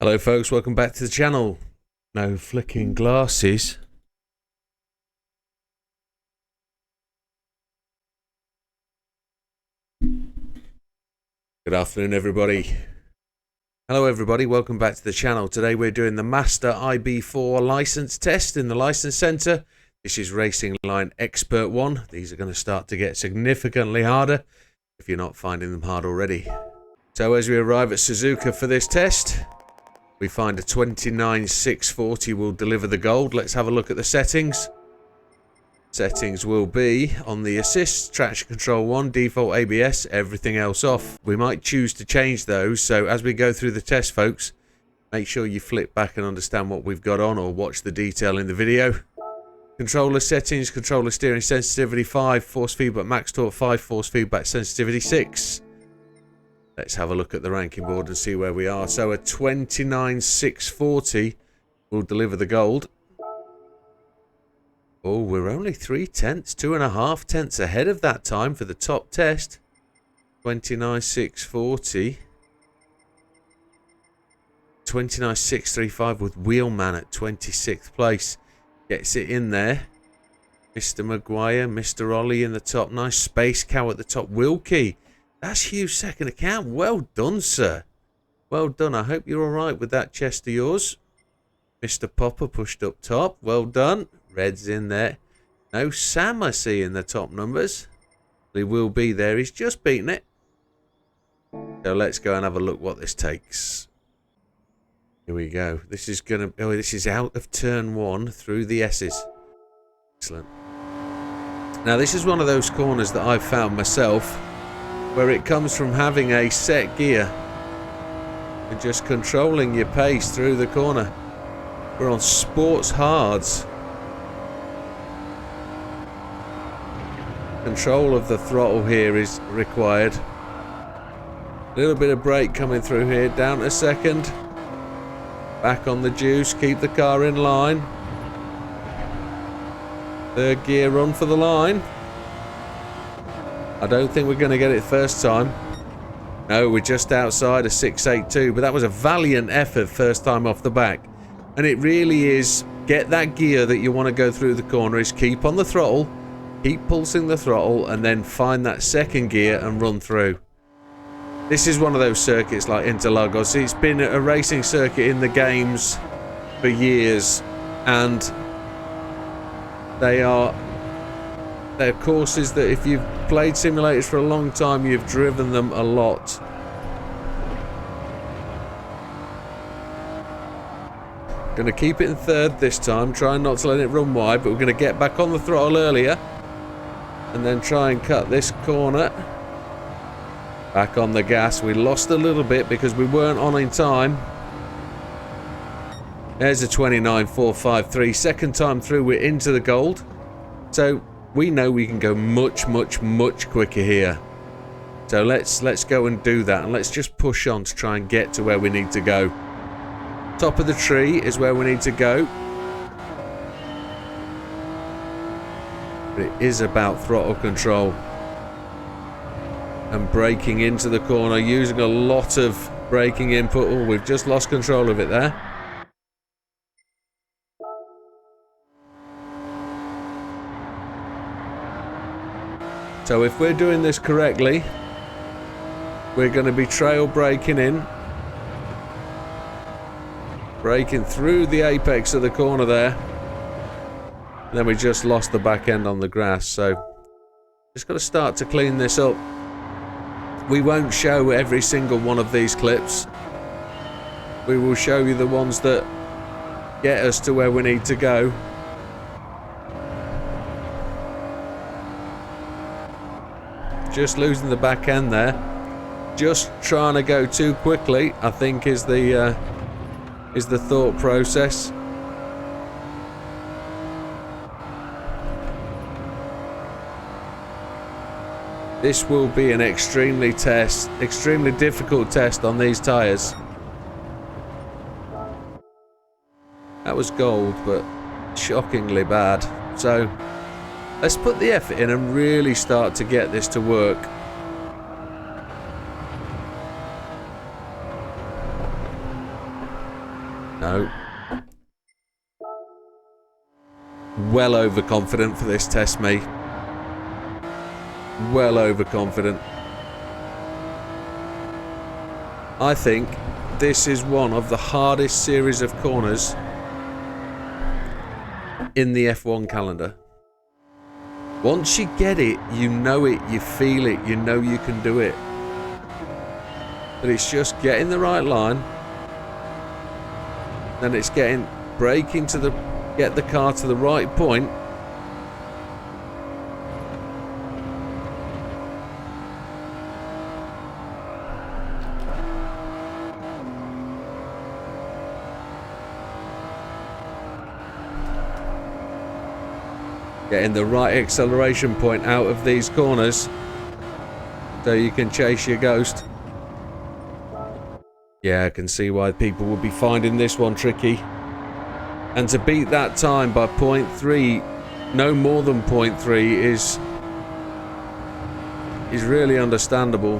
Hello folks, welcome back to the channel. No flicking glasses. Good afternoon everybody. Hello everybody, welcome back to the channel. Today we're doing the Master IB4 license test in the license centre. This is Racing Line Expert 1. These are going to start to get significantly harder if you're not finding them hard already. So as we arrive at Suzuka for this test, we find a 29.640 will deliver the gold. Let's have a look at the settings. Settings will be on the assist, traction control 1, default ABS, everything else off. We might choose to change those, so as we go through the test folks, make sure you flip back and understand what we've got on or watch the detail in the video. Controller settings, controller steering sensitivity 5, force feedback max torque 5, force feedback sensitivity 6. Let's have a look at the ranking board and see where we are. So a 29.640 will deliver the gold. Oh, we're only 2.5 tenths ahead of that time for the top test. 29.640. 29.635 with Wheelman at 26th place. Gets it in there. Mr. Maguire, Mr. Ollie in the top. Nice space cow at the top. Wilkie. That's Hugh's second account. Well done, sir. Well done. I hope you're alright with that chest of yours. Mr. Popper pushed up top. Well done. Red's in there. No Sam I see in the top numbers. He will be there. He's just beaten it. So let's go and have a look what this takes. Here we go. This is gonna. Oh, this is out of turn 1 through the S's. Excellent. Now this is one of those corners that I've found myself, where it comes from having a set gear and just controlling your pace through the corner. We're on sports hards. Control of the throttle here is required. A little bit of brake coming through here. Down to second. Back on the juice. Keep the car in line. Third gear, run for the line. I don't think we're going to get it first time. No, we're just outside of 682, but that was a valiant effort first time off the back. And it really is, get that gear that you want to go through the corner, is keep on the throttle, keep pulsing the throttle, and then find that second gear and run through. This is one of those circuits like Interlagos. It's been a racing circuit in the games for years, and they're courses that if you've played simulators for a long time, you've driven them a lot. Going to keep it in third this time, trying not to let it run wide, but we're going to get back on the throttle earlier and then try and cut this corner. Back on the gas. We lost a little bit because we weren't on in time. There's a 29.453. Second time through, we're into the gold. So we know we can go much quicker here. So let's go and do that, and let's just push on to try and get to where we need to go. Top of the tree is where we need to go. But it is about throttle control and braking into the corner, using a lot of braking input. Oh, we've just lost control of it there. So if we're doing this correctly, we're going to be trail braking in. Braking through the apex of the corner there. And then we just lost the back end on the grass. So just got to start to clean this up. We won't show every single one of these clips. We will show you the ones that get us to where we need to go. Just losing the back end there. Just trying to go too quickly, I think, is the thought process. This will be an extremely difficult test on these tyres. That was gold, but shockingly bad. So let's put the effort in and really start to get this to work. No. Well overconfident for this test, mate. Well overconfident. I think this is one of the hardest series of corners in the F1 calendar. Once you get it, you know it, you feel it, you know you can do it. But it's just getting the right line. Then it's getting braking to get the car to the right point. Getting the right acceleration point out of these corners so you can chase your ghost. Yeah, I can see why people would be finding this one tricky. And to beat that time by 0.3, no more than 0.3 is really understandable.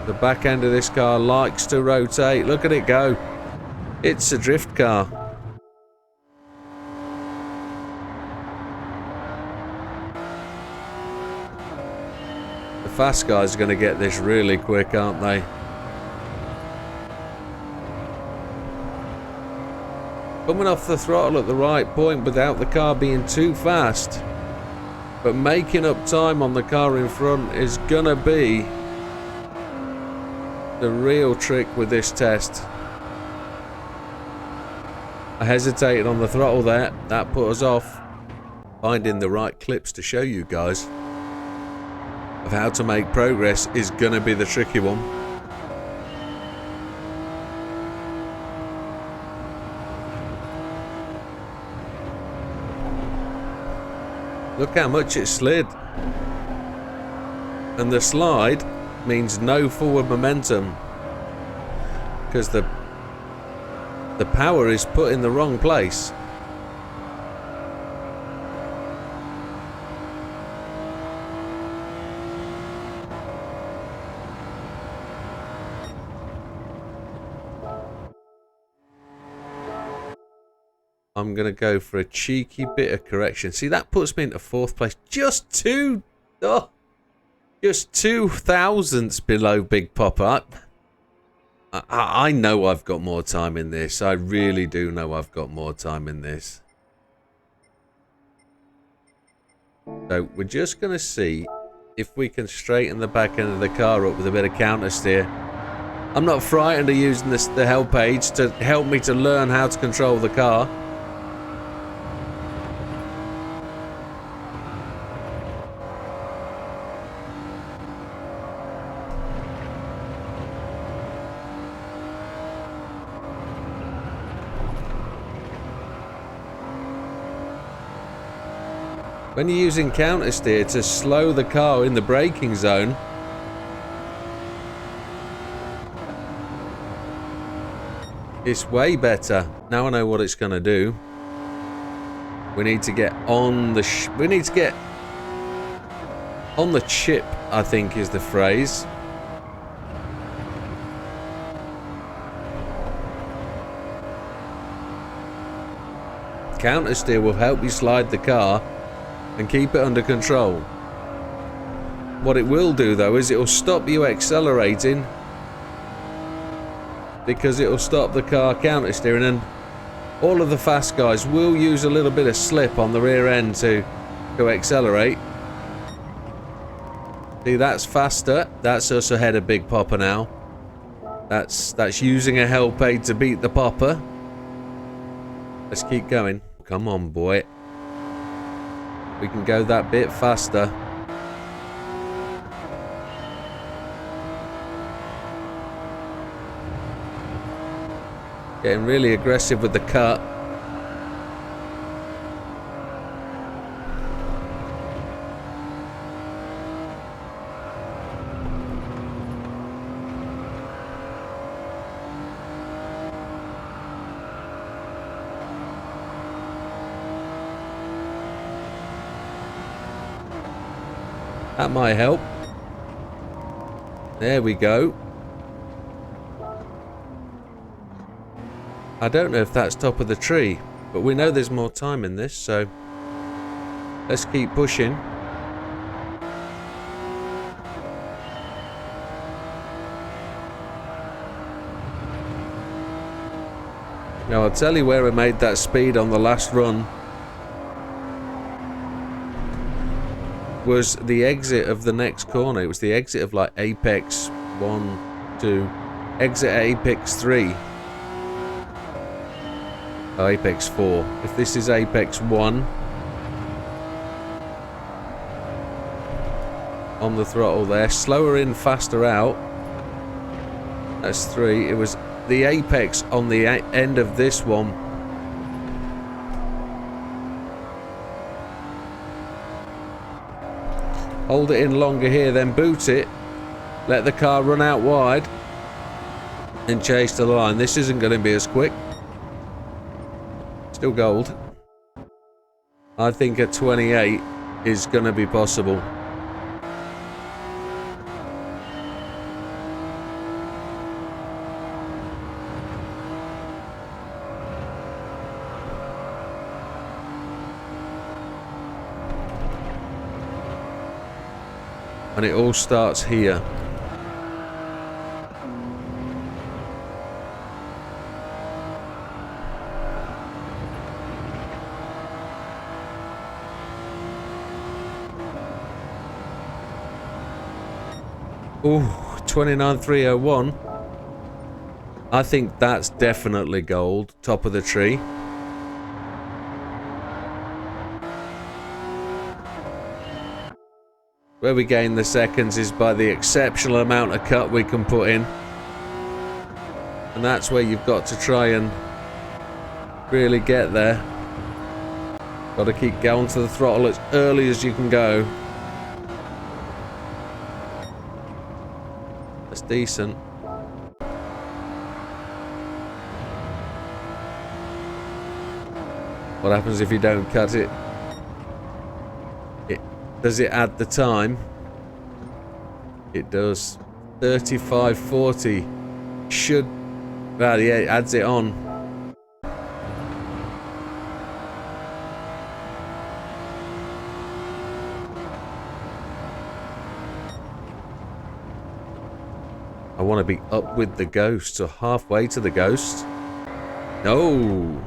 The back end of this car likes to rotate. Look at it go. It's a drift car. The fast guys are going to get this really quick, aren't they? Coming off the throttle at the right point without the car being too fast, but making up time on the car in front is going to be the real trick with this test. I hesitated on the throttle there. That put us off. Finding the right clips to show you guys of how to make progress is gonna be the tricky one. Look how much it slid. And the slide means no forward momentum because the power is put in the wrong place. I'm going to go for a cheeky bit of correction. See, that puts me into 4th place. Just two thousandths below Big Papa. I know I've got more time in this. I really do know I've got more time in this. So we're just going to see if we can straighten the back end of the car up with a bit of counter steer. I'm not frightened of using the help aids to help me to learn how to control the car. When you're using counter steer to slow the car in the braking zone, it's way better. Now I know what it's going to do. We need to get on the chip, I think is the phrase. Counter steer will help you slide the car and keep it under control. What it will do though is it will stop you accelerating because it will stop the car counter steering, and all of the fast guys will use a little bit of slip on the rear end to accelerate. See, that's faster. That's us ahead of Big Papa now. That's using a help aid to beat the Papa. Let's keep going. Come on, boy. We can go that bit faster. Getting really aggressive with the cut. That might help. There we go. I don't know if that's top of the tree, but we know there's more time in this, so let's keep pushing. Now I'll tell you where I made that speed on the last run. Was the exit of the next corner. It was the exit of like Apex 1, 2, exit at Apex 3. Oh, Apex 4. If this is Apex 1, on the throttle there, slower in, faster out. That's 3. It was the apex on the end of this one. Hold it in longer here, then boot it. Let the car run out wide and chase the line. This isn't going to be as quick. Still gold. I think a 28 is going to be possible. And it all starts here. Ooh, 29,301. I think that's definitely gold. Top of the tree. Where we gain the seconds is by the exceptional amount of cut we can put in. And that's where you've got to try and really get there. Got to keep going to the throttle as early as you can go. That's decent. What happens if you don't cut it? Does it add the time? It does. 35:40 should. Well, yeah, it adds it on. I want to be up with the ghost, or halfway to the ghost. No.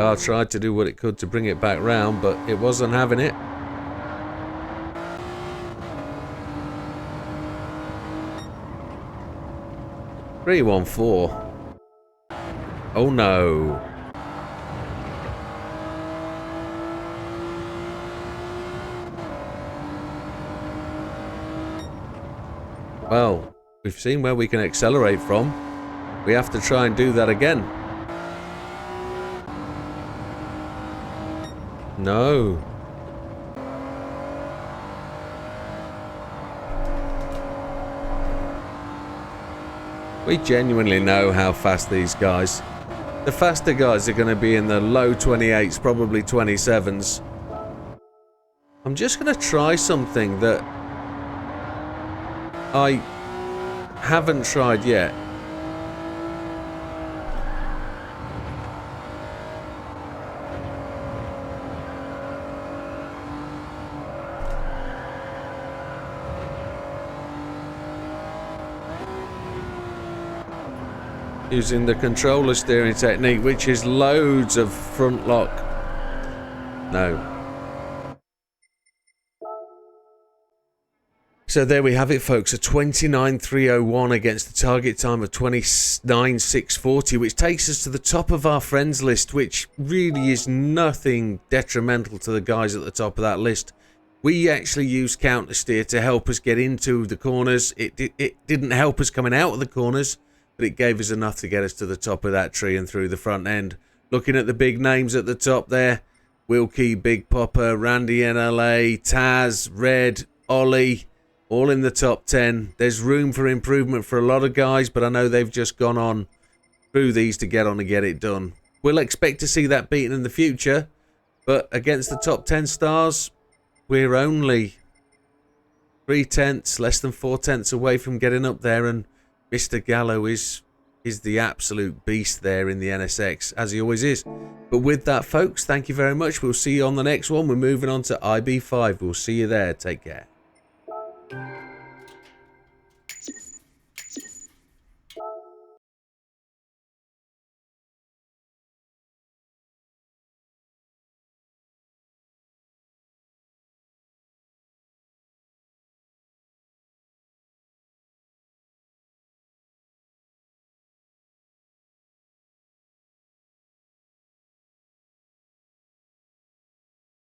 I tried to do what it could to bring it back round, but it wasn't having it. .314. Oh no. Well, we've seen where we can accelerate from. We have to try and do that again. No. We genuinely know how fast these guys. The faster guys are going to be in the low 28s, probably 27s. I'm just going to try something that I haven't tried yet. Using the controller steering technique, which is loads of front lock. No. So there we have it, folks. A 29,301 against the target time of 29,640, which takes us to the top of our friends list, which really is nothing detrimental to the guys at the top of that list. We actually used counter steer to help us get into the corners. It didn't help us coming out of the corners, but it gave us enough to get us to the top of that tree and through the front end. Looking at the big names at the top there, Wilkie, Big Popper, Randy NLA, Taz, Red, Ollie, all in the top 10. There's room for improvement for a lot of guys, but I know they've just gone on through these to get on and get it done. We'll expect to see that beaten in the future, but against the top 10 stars, we're only 3/10, less than 4/10 away from getting up there, and Mr. Gallo is the absolute beast there in the NSX, as he always is. But with that, folks, thank you very much. We'll see you on the next one. We're moving on to IB5. We'll see you there. Take care.